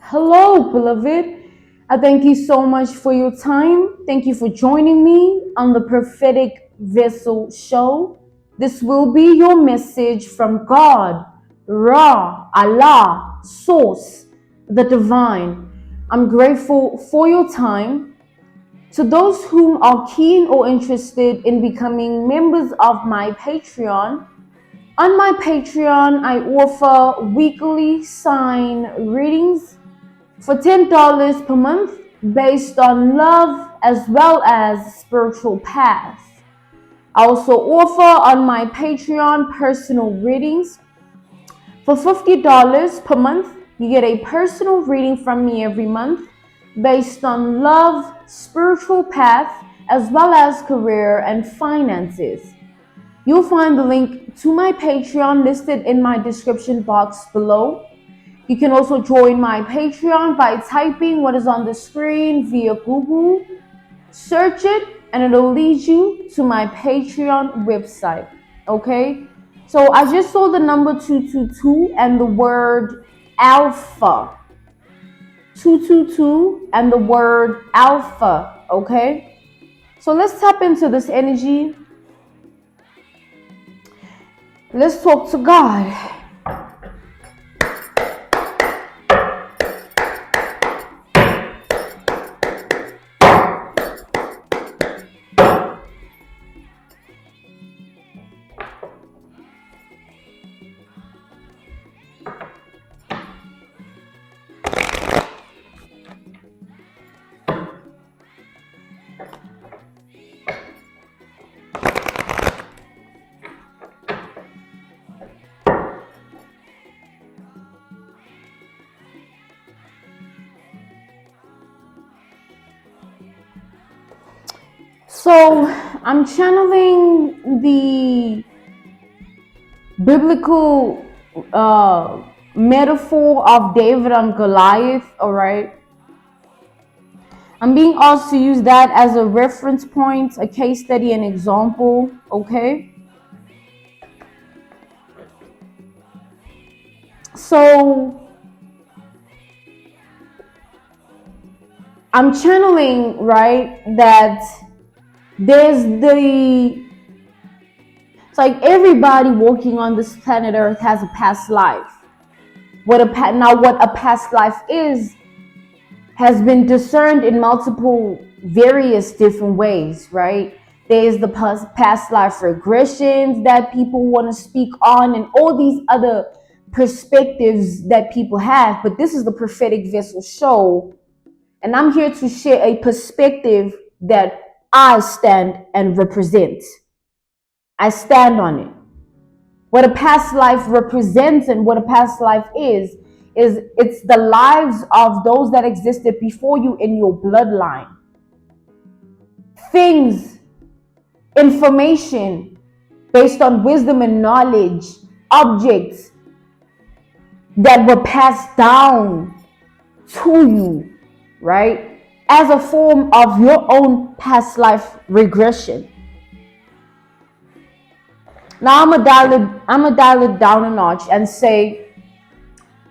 Hello, beloved. I thank you so much for your time. Thank you for joining me on the Prophetic Vessel Show. This will be your message from God, Ra, Allah, Source, the Divine. I'm grateful for your time. To those whom are keen or interested in becoming members of my Patreon, on my Patreon, I offer weekly sign readings for $10 per month based on love as well as spiritual paths. I also offer on my Patreon personal readings. For $50 per month, you get a personal reading from me every month based on love, spiritual path, as well as career and finances. You'll find the link to my Patreon listed in my description box below. You can also join my Patreon by typing what is on the screen via Google. Search it and it'll lead you to my Patreon website. Okay? So I just saw the number 222 and the word alpha. 222 and the word alpha. Okay? So let's tap into this energy. Let's talk to God. So I'm channeling the biblical metaphor of David and Goliath, all right? I'm being asked to use that as a reference point, a case study, an example, okay? So I'm channeling, right, that it's like everybody walking on this planet Earth has a past life. What a past life is has been discerned in multiple various different ways, right? There's the past life regressions that people want to speak on and all these other perspectives that people have. But this is the Prophetic Vessel Show, and I'm here to share a perspective that I stand and represent. I stand on it. What a past life represents and what a past life is it's the lives of those that existed before you in your bloodline. Things, information based on wisdom and knowledge, objects that were passed down to you, right? As a form of your own past life regression. Now I'm gonna dial it down a notch and say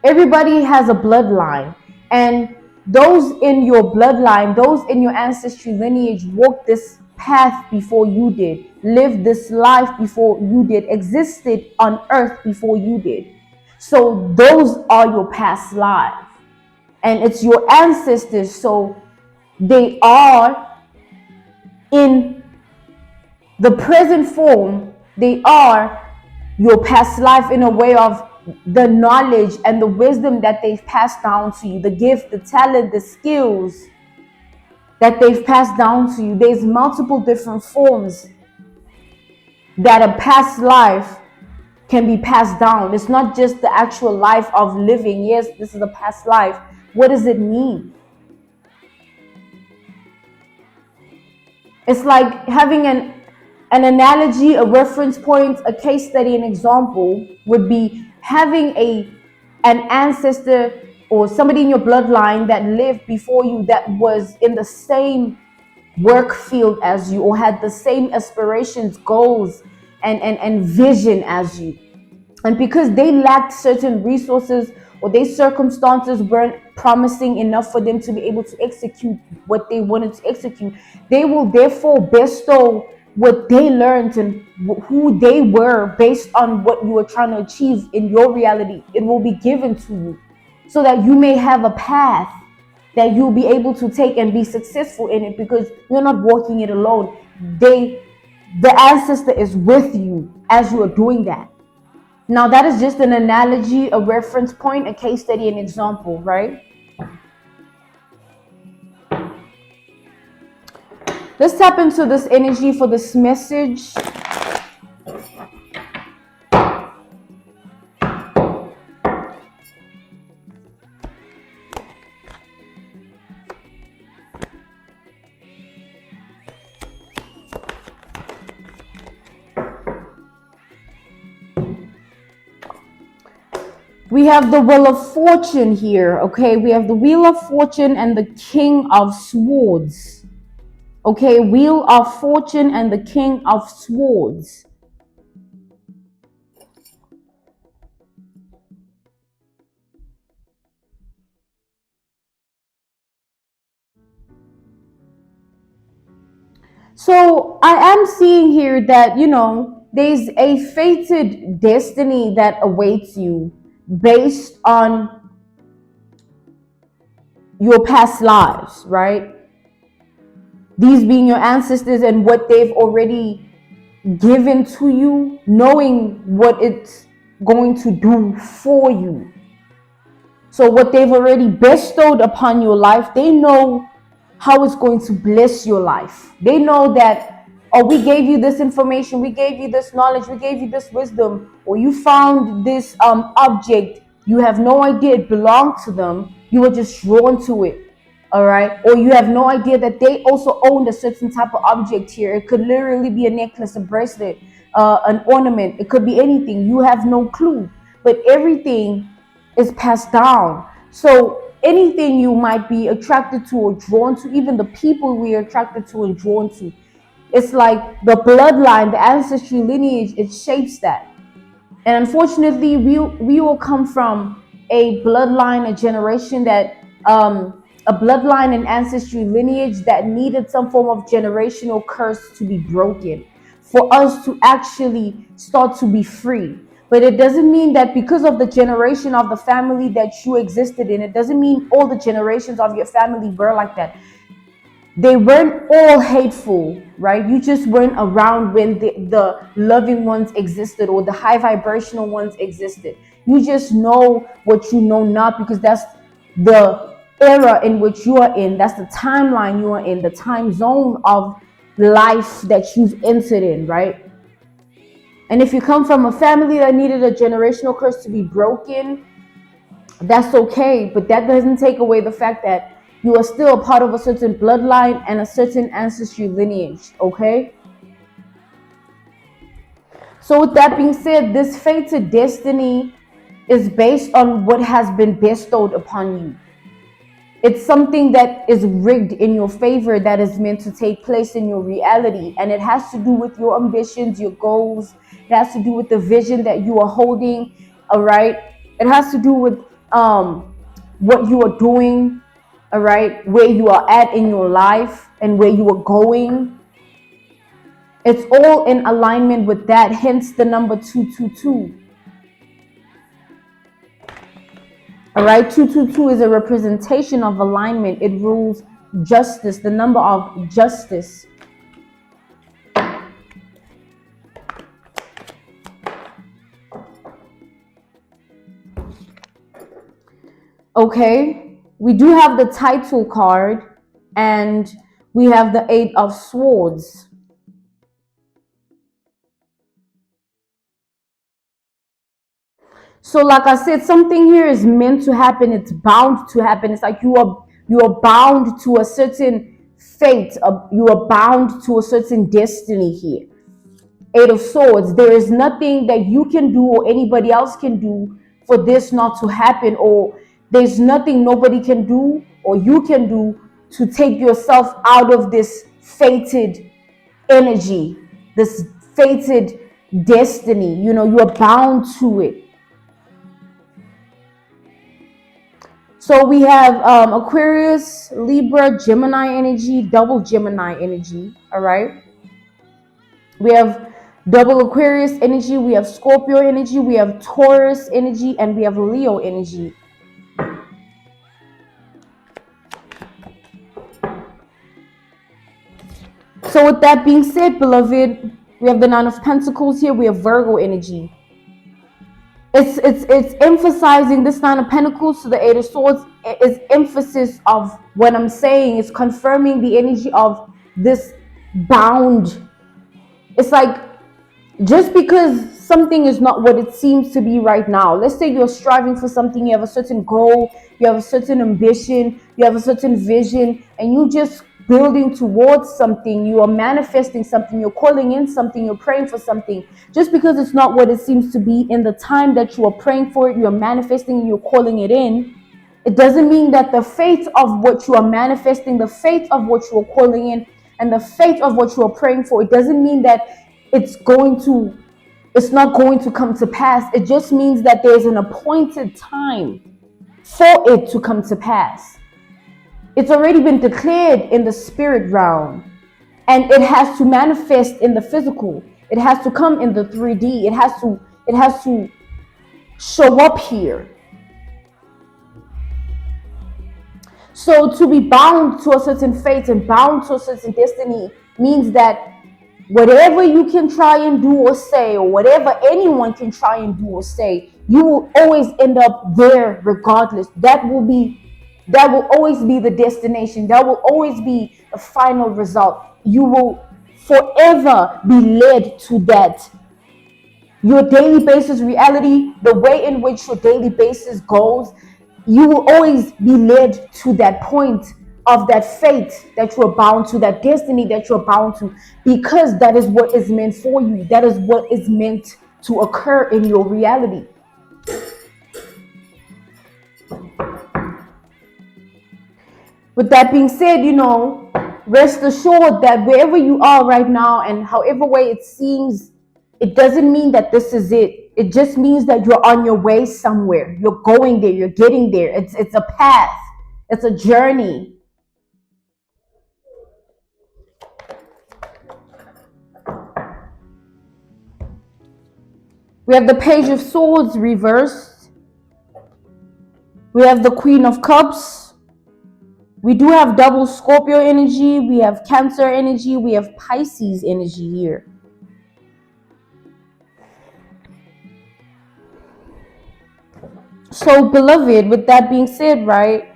everybody has a bloodline, and those in your bloodline, those in your ancestry lineage walked this path before you did, lived this life before you did, existed on earth before you did. So those are your past lives, and it's your ancestors, so they are in the present form. They are your past life in a way of the knowledge and the wisdom that they've passed down to you, the gift, the talent, the skills that they've passed down to you. There's multiple different forms that a past life can be passed down. It's not just the actual life of living. Yes, this is a past life. What does it mean? It's like having an analogy, a reference point, a case study, an example would be having an ancestor or somebody in your bloodline that lived before you that was in the same work field as you or had the same aspirations, goals, and vision as you. And because they lacked certain resources or their circumstances weren't promising enough for them to be able to execute what they wanted to execute, they will therefore bestow what they learned and who they were based on what you were trying to achieve in your reality. It will be given to you so that you may have a path that you'll be able to take and be successful in it, because you're not walking it alone. The ancestor is with you as you are doing that. Now, that is just an analogy, a reference point, a case study, an example, right? Let's tap into this energy for this message. We have the Wheel of Fortune here, okay? We have the Wheel of Fortune and the King of Swords. Okay, Wheel of Fortune and the King of Swords. So I am seeing here that, there's a fated destiny that awaits you based on your past lives, right? These being your ancestors and what they've already given to you, knowing what it's going to do for you. So what they've already bestowed upon your life, they know how it's going to bless your life. They know that, oh, we gave you this information, we gave you this knowledge, we gave you this wisdom, or you found this object, you have no idea it belonged to them, you were just drawn to it. All right. Or you have no idea that they also owned a certain type of object here. It could literally be a necklace, a bracelet, an ornament. It could be anything. You have no clue. But everything is passed down. So anything you might be attracted to or drawn to, even the people we are attracted to and drawn to, it's like the bloodline, the ancestry lineage, it shapes that. And unfortunately, we will come from a bloodline, a generation that a bloodline and ancestry lineage that needed some form of generational curse to be broken for us to actually start to be free. But it doesn't mean that because of the generation of the family that you existed in, it doesn't mean all the generations of your family were like that. They weren't all hateful, right? You just weren't around when the loving ones existed or the high vibrational ones existed. You just know what you know not, because that's the era in which you are in. That's the timeline you are in, the time zone of life that you've entered in, right? And if you come from a family that needed a generational curse to be broken, that's okay. But that doesn't take away the fact that you are still a part of a certain bloodline and a certain ancestry lineage, okay? So with that being said, this fated destiny is based on what has been bestowed upon you. It's something that is rigged in your favor, that is meant to take place in your reality. And it has to do with your ambitions, your goals. It has to do with the vision that you are holding, all right? It has to do with what you are doing, all right? Where you are at in your life and where you are going. It's all in alignment with that, hence the number 222. All right, 222 is a representation of alignment. It rules justice, the number of justice. Okay, we do have the title card and we have the 8 of Swords. So like I said, something here is meant to happen. It's bound to happen. It's like you are bound to a certain fate. You are bound to a certain destiny here. 8 of Swords. There is nothing that you can do or anybody else can do for this not to happen, or there's nothing nobody can do or you can do to take yourself out of this fated energy, this fated destiny. You are bound to it. So we have Aquarius, Libra, Gemini energy, double Gemini energy. All right. We have double Aquarius energy. We have Scorpio energy. We have Taurus energy, and we have Leo energy. So with that being said, beloved, we have the Nine of Pentacles here. We have Virgo energy. It's emphasizing this Nine of Pentacles to the Eight of Swords. It's emphasis of what I'm saying. It's confirming the energy of this bound. It's like, just because something is not what it seems to be right now. Let's say you're striving for something, you have a certain goal, you have a certain ambition, you have a certain vision, and you just building towards something, you are manifesting something, you're calling in something, you're praying for something. Just because it's not what it seems to be in the time that you are praying for it, you're manifesting, you're calling it in, it doesn't mean that the faith of what you are manifesting, the faith of what you are calling in, and the faith of what you are praying for, it doesn't mean that it's not going to come to pass. It just means that there's an appointed time for it to come to pass. It's already been declared in the spirit realm, and it has to manifest in the physical. It has to come in the 3D. It has to show up here. So to be bound to a certain fate and bound to a certain destiny means that whatever you can try and do or say, or whatever anyone can try and do or say, you will always end up there regardless. That will always be the destination. That will always be the final result. You will forever be led to that. Your daily basis reality, the way in which your daily basis goes, you will always be led to that point of that fate that you're bound to, that destiny that you're bound to, because that is what is meant for you. That is what is meant to occur in your reality. With that being said, rest assured that wherever you are right now and however way it seems, it doesn't mean that this is it. It just means that you're on your way somewhere. You're going there. You're getting there. It's a path. It's a journey. We have the Page of Swords reversed. We have the Queen of Cups. We do have double Scorpio energy. We have Cancer energy. We have Pisces energy here. So, beloved, with that being said, right,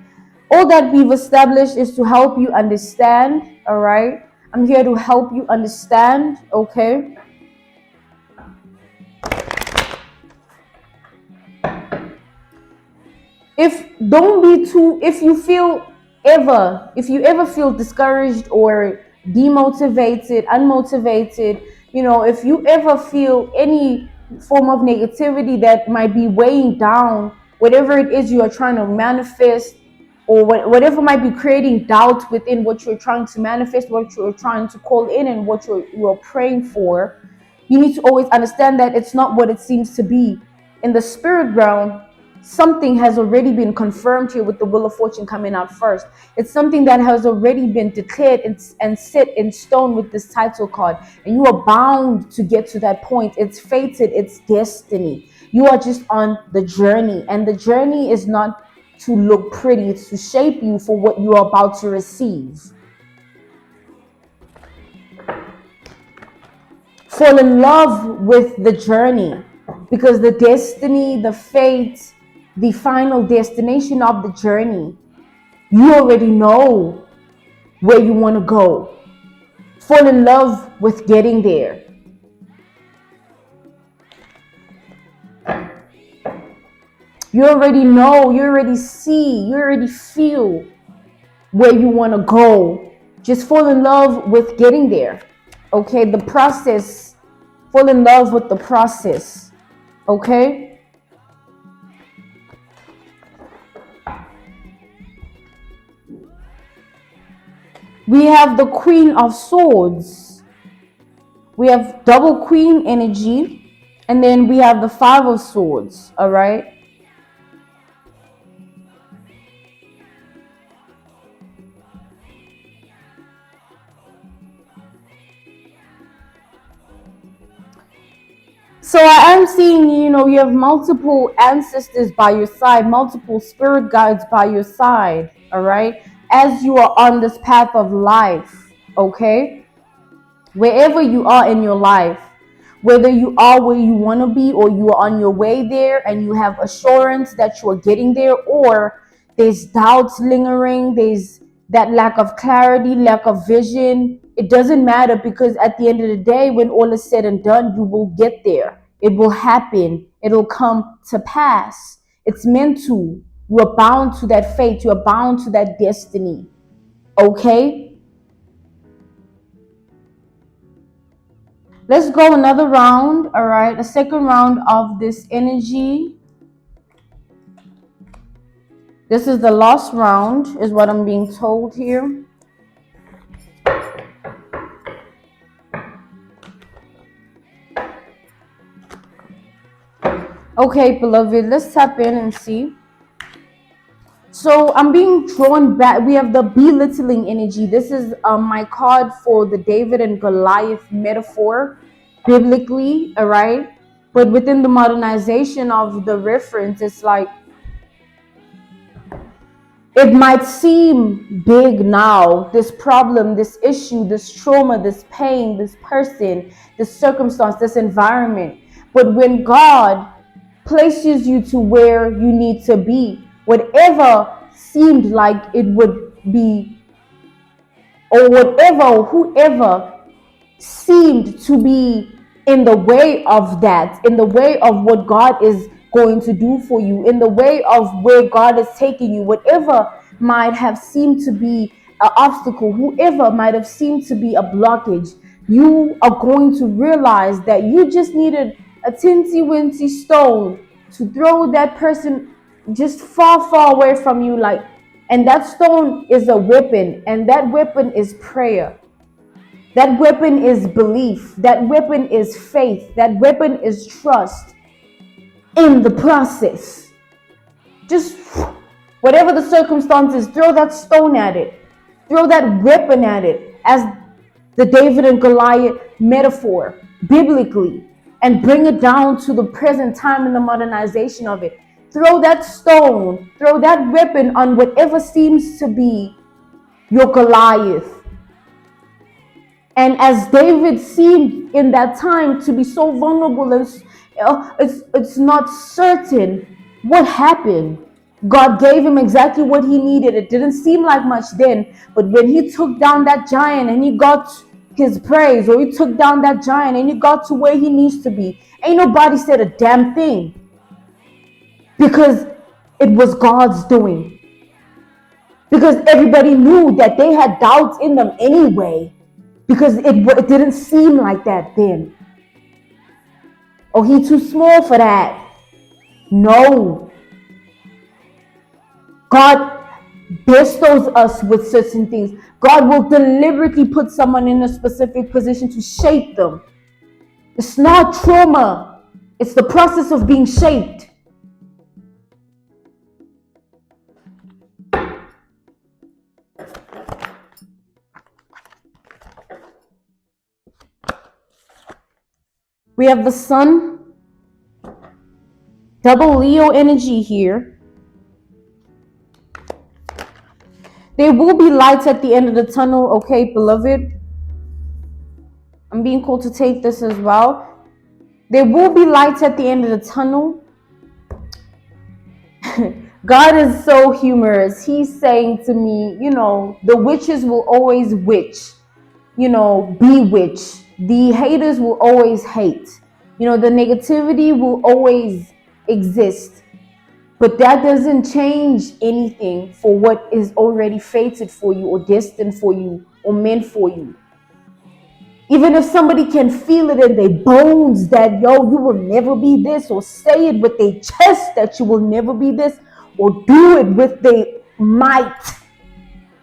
all that we've established is to help you understand, all right? I'm here to help you understand, okay? If you ever feel discouraged or demotivated, unmotivated, if you ever feel any form of negativity that might be weighing down whatever it is you are trying to manifest, or whatever might be creating doubt within what you're trying to manifest, what you're trying to call in, and what you're praying for, you need to always understand that it's not what it seems to be. In the spirit realm, something has already been confirmed here with the Wheel of Fortune coming out first. It's something that has already been declared and set in stone with this title card. And you are bound to get to that point. It's fated. It's destiny. You are just on the journey. And the journey is not to look pretty. It's to shape you for what you are about to receive. Fall in love with the journey, because the destiny, the fate, the final destination of the journey, you already know where you want to go. Fall in love with getting there. You already know, you already see, you already feel where you want to go. Just fall in love with getting there. Okay, the process. Fall in love with the process. Okay? We have the Queen of Swords. We have double Queen energy. And then we have the Five of Swords. All right? So I am seeing, you have multiple ancestors by your side, multiple spirit guides by your side, all right? As you are on this path of life, okay? Wherever you are in your life, whether you are where you want to be or you are on your way there and you have assurance that you are getting there, or there's doubts lingering, there's that lack of clarity, lack of vision. It doesn't matter, because at the end of the day, when all is said and done, you will get there. It will happen. It'll come to pass. It's meant to. You are bound to that fate. You are bound to that destiny. Okay? Let's go another round. All right. A second round of this energy. This is the last round, is what I'm being told here. Okay, beloved, let's tap in and see. So I'm being drawn back. We have the belittling energy. This is my card for the David and Goliath metaphor, biblically, all right? But within the modernization of the reference, it's like, it might seem big now, this problem, this issue, this trauma, this pain, this person, this circumstance, this environment. But when God places you to where you need to be, whatever seemed like it would be, or whatever, whoever seemed to be in the way of that, in the way of what God is going to do for you, in the way of where God is taking you, whatever might have seemed to be an obstacle, whoever might have seemed to be a blockage, you are going to realize that you just needed a teensy weensy stone to throw that person just far, far away from you, like, and that stone is a weapon, and that weapon is prayer. That weapon is belief. That weapon is faith. That weapon is trust in the process. Just whatever the circumstances, throw that stone at it. Throw that weapon at it, as the David and Goliath metaphor, biblically, and bring it down to the present time in the modernization of it. Throw that stone, throw that weapon on whatever seems to be your Goliath. And as David seemed in that time to be so vulnerable, and it's not certain what happened. God gave him exactly what he needed. It didn't seem like much then, but when he took down that giant and he got his praise, or he took down that giant and he got to where he needs to be, ain't nobody said a damn thing, because it was God's doing. Because everybody knew that they had doubts in them anyway. Because it didn't seem like that then. Oh, he too small for that. No. God bestows us with certain things. God will deliberately put someone in a specific position to shape them. It's not trauma. It's the process of being shaped. We have the sun, double Leo energy here. There will be lights at the end of the tunnel, okay, beloved? I'm being called to take this as well. There will be lights at the end of the tunnel. God is so humorous. He's saying to me, the witches will always witch, bewitch. The haters will always hate. The negativity will always exist. But that doesn't change anything for what is already fated for you, or destined for you, or meant for you. Even if somebody can feel it in their bones that, you will never be this, or say it with their chest that you will never be this, or do it with their might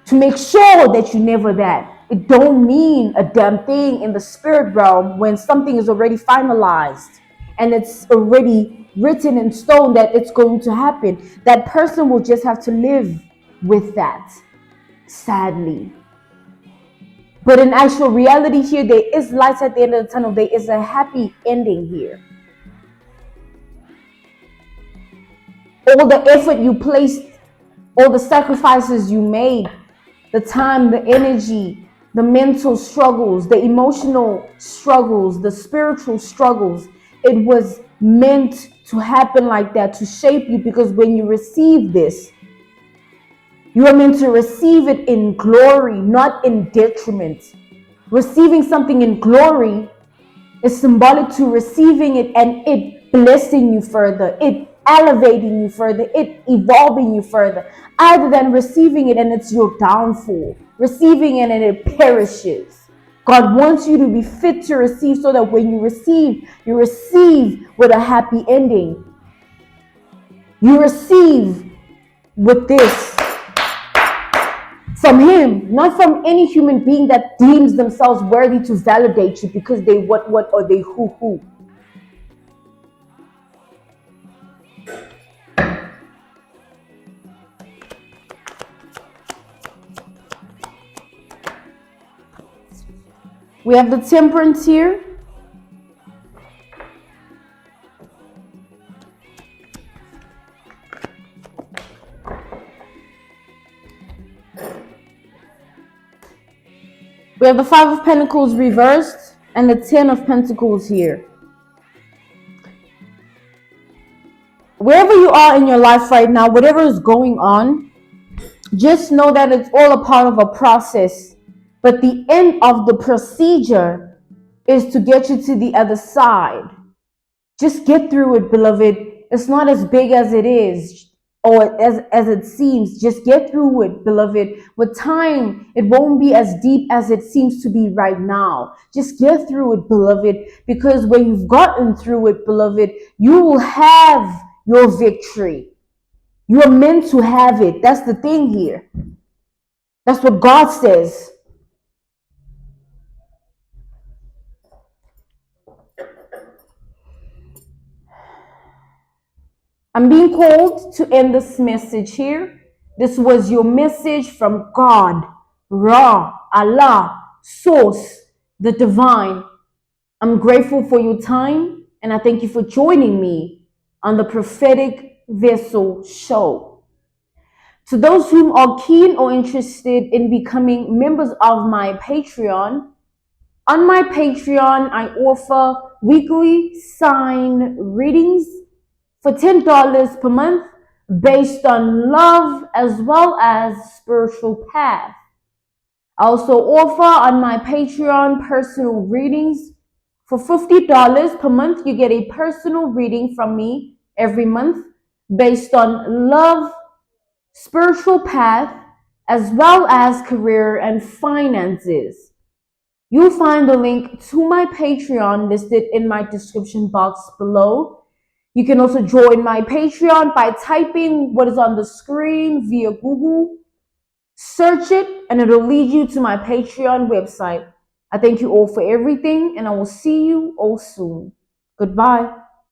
to make sure that you never that. It don't mean a damn thing in the spirit realm when something is already finalized and it's already written in stone that it's going to happen. That person will just have to live with that, sadly. But in actual reality here, there is light at the end of the tunnel. There is a happy ending here. all the effort you placed, all the sacrifices you made, the time, the energy, the mental struggles, the emotional struggles, the spiritual struggles. It was meant to happen like that, to shape you, because when you receive this, you are meant to receive it in glory, not in detriment. Receiving something in glory is symbolic to receiving it and it blessing you further, it elevating you further, it evolving you further, other than receiving it and it's your downfall, receiving it and it perishes. God wants you to be fit to receive so that when you receive with a happy ending. You receive with this from Him, not from any human being that deems themselves worthy to validate you because they what or they who. We have the Temperance here. We have the Five of Pentacles reversed and the Ten of Pentacles here. Wherever you are in your life right now, whatever is going on, just know that it's all a part of a process. But the end of the procedure is to get you to the other side. Just get through it, beloved. It's not as big as it is or as it seems. Just get through it, beloved. With time, it won't be as deep as it seems to be right now. Just get through it, beloved, because when you've gotten through it, beloved, you will have your victory. You are meant to have it. That's the thing here. That's what God says. I'm being called to end this message here. This was your message from God, Ra, Allah, Source, the Divine. I'm grateful for your time and I thank you for joining me on the Prophetic Vessel Show. To those who are keen or interested in becoming members of my Patreon, on my Patreon, I offer weekly sign readings for $10 per month based on love as well as spiritual path. I also offer on my Patreon personal readings. For $50 per month, you get a personal reading from me every month based on love, spiritual path, as well as career and finances. You'll find the link to my Patreon listed in my description box below. You can also join my Patreon by typing what is on the screen via Google. Search it and it'll lead you to my Patreon website. I thank you all for everything and I will see you all soon. Goodbye.